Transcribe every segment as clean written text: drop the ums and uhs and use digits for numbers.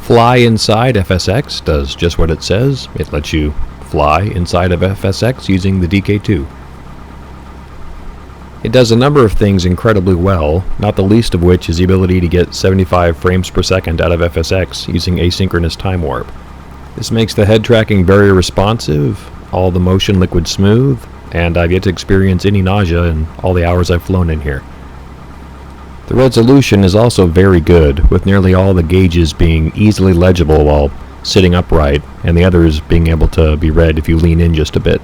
Fly Inside FSX does just what it says. It lets you fly inside of FSX using the DK2. It does a number of things incredibly well, not the least of which is the ability to get 75 frames per second out of FSX using asynchronous time warp. This makes the head tracking very responsive, all the motion liquid smooth, and I've yet to experience any nausea in all the hours I've flown in here. The resolution is also very good, with nearly all the gauges being easily legible while sitting upright, and the others being able to be read if you lean in just a bit.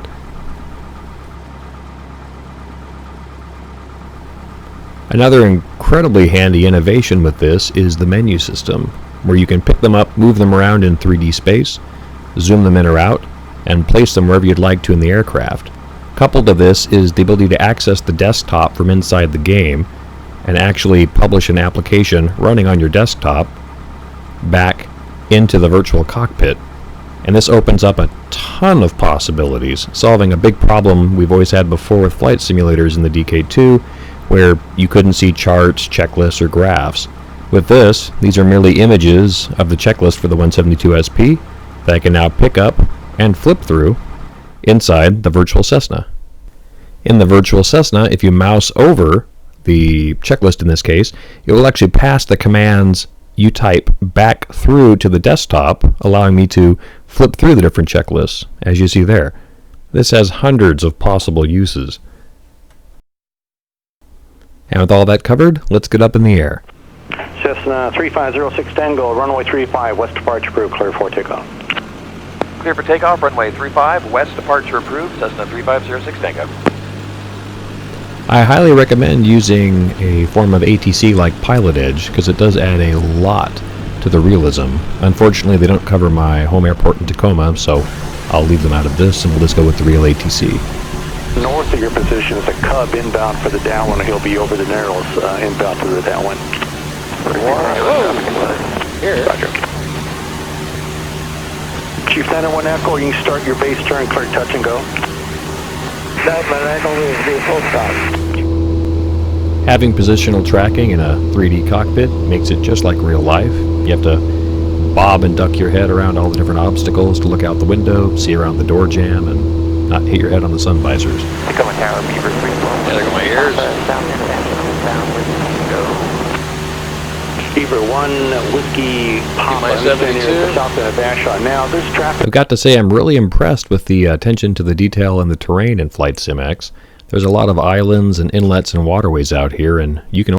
Another incredibly handy innovation with this is the menu system, where you can pick them up, move them around in 3D space, zoom them in or out, and place them wherever you'd like to in the aircraft. Coupled to this is the ability to access the desktop from inside the game and actually publish an application running on your desktop back into the virtual cockpit. And this opens up a ton of possibilities, solving a big problem we've always had before with flight simulators in the DK2, where you couldn't see charts, checklists, or graphs. With this, these are merely images of the checklist for the 172 SP that I can now pick up and flip through inside the virtual Cessna. In the virtual Cessna, if you mouse over the checklist in this case, it will actually pass the commands you type back through to the desktop, allowing me to flip through the different checklists, as you see there. This has hundreds of possible uses. And with all that covered, let's get up in the air. Cessna 3506 Tango, runway 35, west departure approved, clear for takeoff. Clear for takeoff, runway 35, west departure approved, Cessna 3506 Tango. I highly recommend using a form of ATC like Pilot Edge, because it does add a lot to the realism. Unfortunately, they don't cover my home airport in Tacoma, so I'll leave them out of this and we'll just go with the real ATC. North of your position is a Cub inbound for the downwind. He'll be over the Narrows inbound to the downwind. Here. Roger. Chief 901 Echo, you can start your base turn, clear touch and go. Having positional tracking in a 3D cockpit makes it just like real life. You have to bob and duck your head around all the different obstacles to look out the window, see around the door jamb, and not hit your head on the sun visors. Tacoma Tower, Beaver 312. Yeah, there go my ears. Beaver 1, Whiskey Papa, south of Vashon. Now, this traffic... I've got to say I'm really impressed with the attention to the detail and the terrain in Flight SimX. There's a lot of islands and inlets and waterways out here, and you can